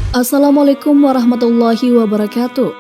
Assalamualaikum warahmatullahi wabarakatuh.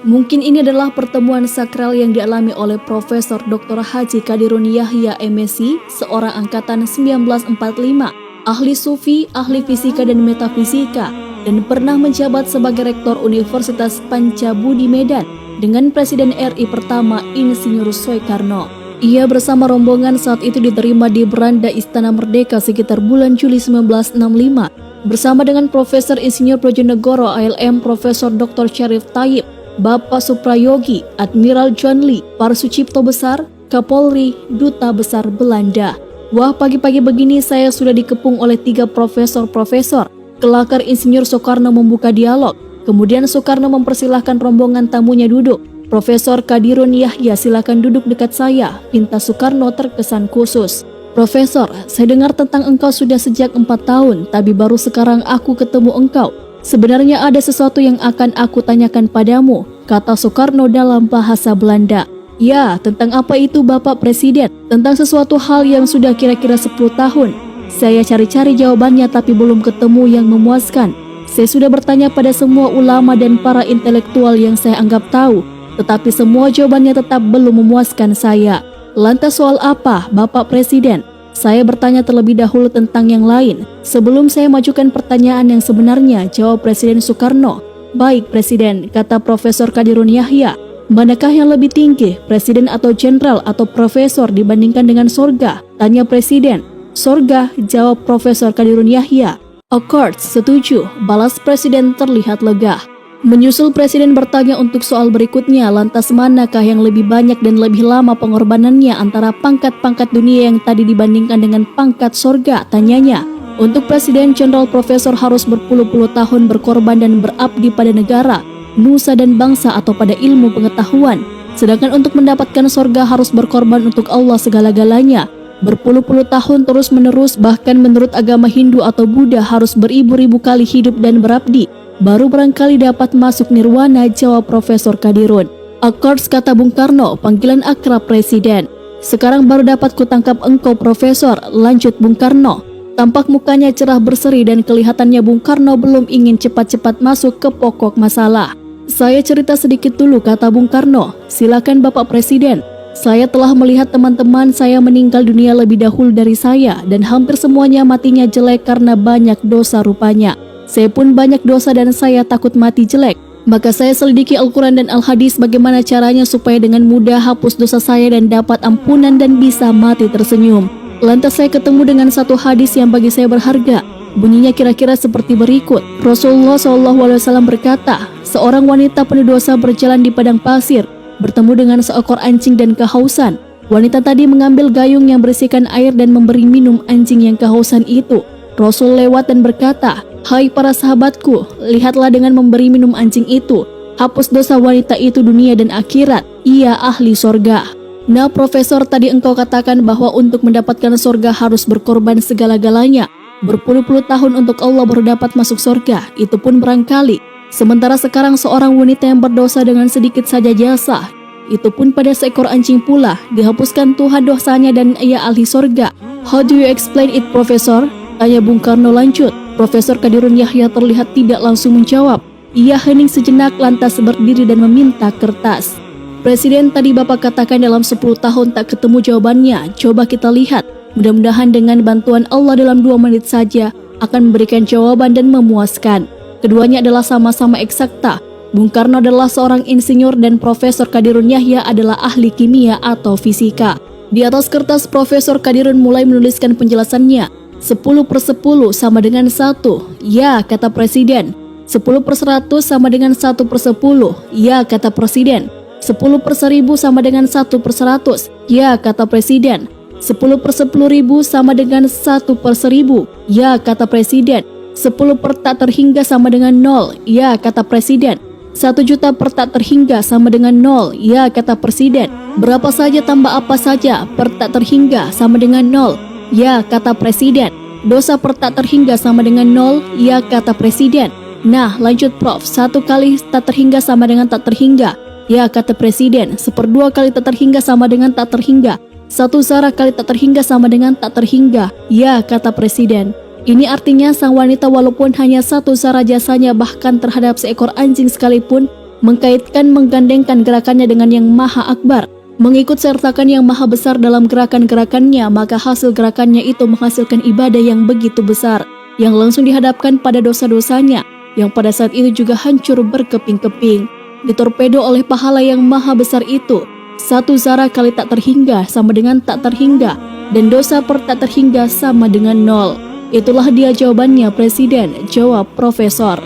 Mungkin ini adalah pertemuan sakral yang dialami oleh Profesor Dr. Haji Qadirun Yahya MSc, seorang angkatan 1945, ahli sufi, ahli fisika dan metafisika, dan pernah menjabat sebagai Rektor Universitas Pancabudi Medan dengan Presiden RI pertama Insinyur Soekarno. Ia bersama rombongan saat itu diterima di beranda Istana Merdeka sekitar bulan Juli 1965. Bersama dengan Profesor Insinyur Brojonegoro ALM, Profesor Dr. Syarif Tayyip, Bapak Suprayogi, Admiral John Lee, para Sucipto Besar, Kapolri, Duta Besar Belanda. Wah, pagi-pagi begini saya sudah dikepung oleh 3 profesor-profesor. Kelakar Insinyur Soekarno membuka dialog. Kemudian Soekarno mempersilahkan rombongan tamunya duduk. Profesor Qadirun Yahya, silakan duduk dekat saya, pinta Soekarno terkesan khusus. Profesor, saya dengar tentang engkau sudah sejak 4 tahun, tapi baru sekarang aku ketemu engkau. Sebenarnya ada sesuatu yang akan aku tanyakan padamu, kata Soekarno dalam bahasa Belanda. Ya, tentang apa itu Bapak Presiden? Tentang sesuatu hal yang sudah kira-kira 10 tahun. Saya cari-cari jawabannya tapi belum ketemu yang memuaskan. Saya sudah bertanya pada semua ulama dan para intelektual yang saya anggap tahu, tetapi semua jawabannya tetap belum memuaskan saya. Lantas soal apa, Bapak Presiden? Saya bertanya terlebih dahulu tentang yang lain. Sebelum saya majukan pertanyaan yang sebenarnya, jawab Presiden Soekarno. Baik Presiden, kata Profesor Qadirun Yahya. Manakah yang lebih tinggi, Presiden atau Jenderal atau Profesor dibandingkan dengan sorga? Tanya Presiden. Sorga, jawab Profesor Qadirun Yahya. Of course, setuju, balas Presiden terlihat lega. Menyusul Presiden bertanya untuk soal berikutnya, lantas manakah yang lebih banyak dan lebih lama pengorbanannya antara pangkat-pangkat dunia yang tadi dibandingkan dengan pangkat sorga, tanyanya. Untuk Presiden, Jenderal Profesor harus berpuluh-puluh tahun berkorban dan berabdi pada negara, nusa dan bangsa atau pada ilmu pengetahuan. Sedangkan untuk mendapatkan sorga harus berkorban untuk Allah segala-galanya. Berpuluh-puluh tahun terus-menerus, bahkan menurut agama Hindu atau Buddha harus beribu-ribu kali hidup dan berabdi. Baru barangkali dapat masuk nirwana, jawab Profesor Qadirun. Akors, kata Bung Karno, panggilan akrab Presiden. Sekarang baru dapat kutangkap engkau Profesor, lanjut Bung Karno. Tampak mukanya cerah berseri dan kelihatannya Bung Karno belum ingin cepat-cepat masuk ke pokok masalah. Saya cerita sedikit dulu, kata Bung Karno. Silakan Bapak Presiden. Saya telah melihat teman-teman saya meninggal dunia lebih dahulu dari saya dan hampir semuanya matinya jelek karena banyak dosa rupanya. Saya pun banyak dosa dan saya takut mati jelek. Maka saya selidiki Al-Quran dan Al-Hadis bagaimana caranya supaya dengan mudah hapus dosa saya dan dapat ampunan dan bisa mati tersenyum. Lantas saya ketemu dengan satu hadis yang bagi saya berharga. Bunyinya kira-kira seperti berikut. Rasulullah SAW berkata, seorang wanita penuh dosa berjalan di padang pasir, bertemu dengan seekor anjing dan kehausan. Wanita tadi mengambil gayung yang berisikan air dan memberi minum anjing yang kehausan itu. Rasul lewat dan berkata, hai para sahabatku, lihatlah dengan memberi minum anjing itu, hapus dosa wanita itu dunia dan akhirat, ia ahli sorga. Nah Profesor, tadi engkau katakan bahwa untuk mendapatkan sorga harus berkorban segala-galanya. Berpuluh-puluh tahun untuk Allah baru dapat masuk sorga, itu pun barangkali. Sementara sekarang seorang wanita yang berdosa dengan sedikit saja jasa, itu pun pada seekor anjing pula, dihapuskan Tuhan dosanya dan ia ahli sorga. How do you explain it Profesor? Tanya Bung Karno lanjut. Profesor Qadirun Yahya terlihat tidak langsung menjawab. Ia hening sejenak lantas berdiri dan meminta kertas. Presiden, tadi Bapak katakan dalam 10 tahun tak ketemu jawabannya. Coba kita lihat. Mudah-mudahan dengan bantuan Allah dalam 2 menit saja akan memberikan jawaban dan memuaskan. Keduanya adalah sama-sama eksakta. Bung Karno adalah seorang insinyur dan Profesor Qadirun Yahya adalah ahli kimia atau fisika. Di atas kertas Profesor Qadirun mulai menuliskan penjelasannya. 10/10 sama dengan 1, ya kata Presiden. 10/100 sama dengan 1/10, ya kata Presiden. 10/1000 sama dengan 1/100, ya kata Presiden. 10/10.000 sama dengan 1/1000, ya kata Presiden. 10 per tak terhingga sama dengan 0, ya kata Presiden. 1 juta per tak terhingga sama dengan 0, ya kata Presiden. Berapa saja tambah apa saja per tak terhingga sama dengan 0, ya kata Presiden. Dosa per tak terhingga sama dengan 0, ya kata Presiden. Nah lanjut Prof, 1 kali tak terhingga sama dengan tak terhingga, ya kata Presiden. 1/2 kali tak terhingga sama dengan tak terhingga. 1 zarah kali tak terhingga sama dengan tak terhingga, ya kata Presiden. Ini artinya sang wanita walaupun hanya satu zara jasanya bahkan terhadap seekor anjing sekalipun mengkaitkan menggandengkan gerakannya dengan yang maha akbar, mengikut sertakan yang maha besar dalam gerakan-gerakannya, maka hasil gerakannya itu menghasilkan ibadah yang begitu besar yang langsung dihadapkan pada dosa-dosanya yang pada saat itu juga hancur berkeping-keping, ditorpedo oleh pahala yang maha besar itu. Satu zara kali tak terhingga sama dengan tak terhingga, dan dosa per tak terhingga sama dengan 0. Itulah dia jawabannya Presiden, jawab Profesor.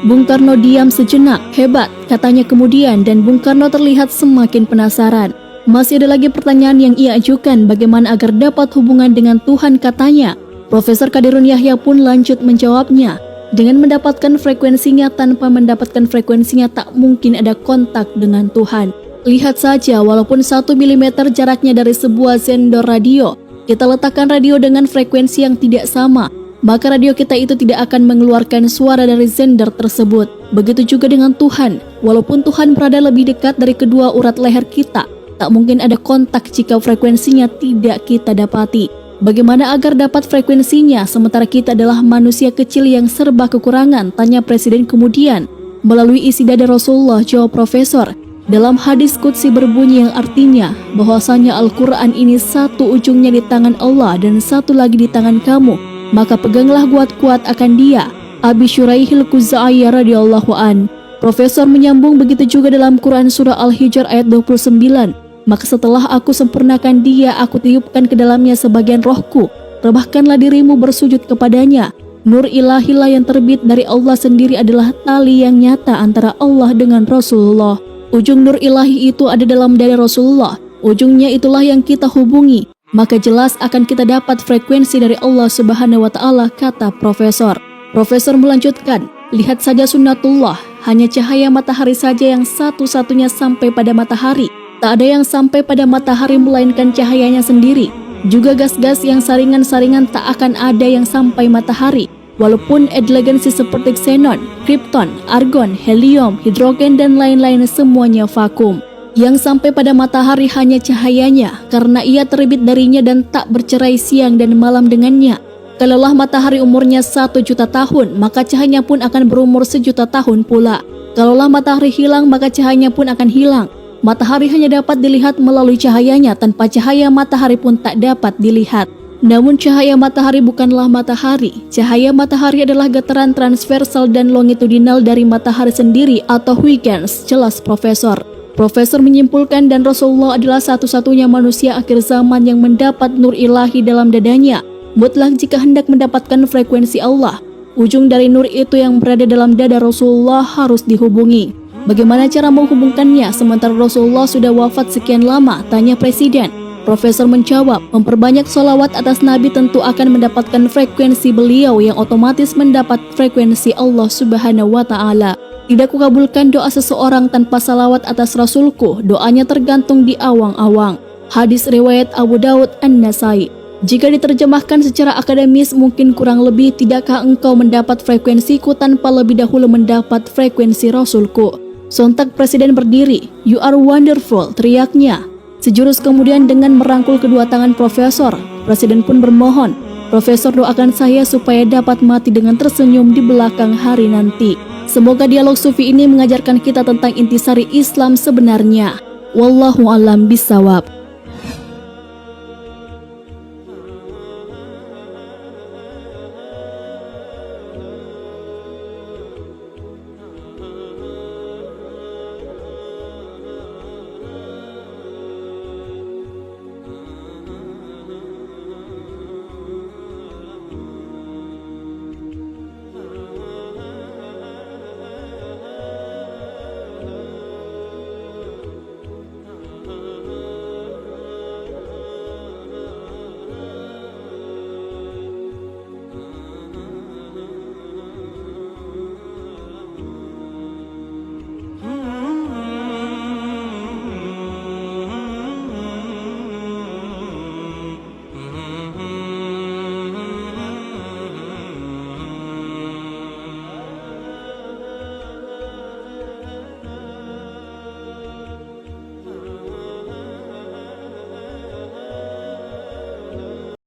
Bung Karno diam sejenak. Hebat, katanya kemudian, dan Bung Karno terlihat semakin penasaran. Masih ada lagi pertanyaan yang ia ajukan, bagaimana agar dapat hubungan dengan Tuhan, katanya. Profesor Qadirun Yahya pun lanjut menjawabnya. Dengan mendapatkan frekuensinya, tanpa mendapatkan frekuensinya tak mungkin ada kontak dengan Tuhan. Lihat saja, walaupun 1 mm jaraknya dari sebuah sender radio, kita letakkan radio dengan frekuensi yang tidak sama, maka radio kita itu tidak akan mengeluarkan suara dari sender tersebut. Begitu juga dengan Tuhan, walaupun Tuhan berada lebih dekat dari kedua urat leher kita, tak mungkin ada kontak jika frekuensinya tidak kita dapati. Bagaimana agar dapat frekuensinya sementara kita adalah manusia kecil yang serba kekurangan, tanya Presiden kemudian. Melalui isi dada Rasulullah, jawab Profesor. Dalam hadis qudsi berbunyi yang artinya bahwasanya Al-Quran ini satu ujungnya di tangan Allah dan satu lagi di tangan kamu, maka peganglah kuat-kuat akan dia. Abi Syuraihil Khuzai radhiyallahu an. Profesor menyambung, begitu juga dalam Quran surah Al-Hijr ayat 29. Maka setelah aku sempurnakan dia, aku tiupkan ke dalamnya sebagian rohku. Rebahkanlah dirimu bersujud kepadanya. Nur ilahilah yang terbit dari Allah sendiri adalah tali yang nyata antara Allah dengan Rasulullah. Ujung nur ilahi itu ada dalam dada Rasulullah. Ujungnya itulah yang kita hubungi. Maka jelas akan kita dapat frekuensi dari Allah Subhanahu wa Ta'ala, kata Profesor. Profesor melanjutkan, lihat saja sunnatullah, hanya cahaya matahari saja yang satu-satunya sampai pada matahari. Tak ada yang sampai pada matahari melainkan cahayanya sendiri. Juga gas-gas yang saringan-saringan tak akan ada yang sampai matahari. Walaupun elegansi seperti xenon, krypton, argon, helium, hidrogen dan lain-lain semuanya vakum. Yang sampai pada matahari hanya cahayanya, karena ia terbit darinya dan tak bercerai siang dan malam dengannya. Kalaulah matahari umurnya 1 juta tahun, maka cahayanya pun akan berumur 1 juta tahun pula. Kalaulah matahari hilang, maka cahayanya pun akan hilang. Matahari hanya dapat dilihat melalui cahayanya, tanpa cahaya matahari pun tak dapat dilihat. Namun cahaya matahari bukanlah matahari. Cahaya matahari adalah getaran transversal dan longitudinal dari matahari sendiri atau Huygens, jelas Profesor. Profesor menyimpulkan, dan Rasulullah adalah satu-satunya manusia akhir zaman yang mendapat nur ilahi dalam dadanya. Mutlak jika hendak mendapatkan frekuensi Allah, ujung dari nur itu yang berada dalam dada Rasulullah harus dihubungi. Bagaimana cara menghubungkannya sementara Rasulullah sudah wafat sekian lama, tanya Presiden. Profesor menjawab, memperbanyak sholawat atas Nabi tentu akan mendapatkan frekuensi beliau yang otomatis mendapat frekuensi Allah Subhanahu wa Ta'ala. Tidak kukabulkan doa seseorang tanpa salawat atas Rasulku, doanya tergantung di awang-awang. Hadis riwayat Abu Daud An-Nasai. Jika diterjemahkan secara akademis mungkin kurang lebih, tidakkah engkau mendapat frekuensiku tanpa lebih dahulu mendapat frekuensi Rasulku? Sontak Presiden berdiri. You are wonderful, teriaknya. Sejurus kemudian dengan merangkul kedua tangan Profesor, Presiden pun bermohon, Profesor doakan saya supaya dapat mati dengan tersenyum di belakang hari nanti. Semoga dialog sufi ini mengajarkan kita tentang intisari Islam sebenarnya. Wallahu a'lam bishawab.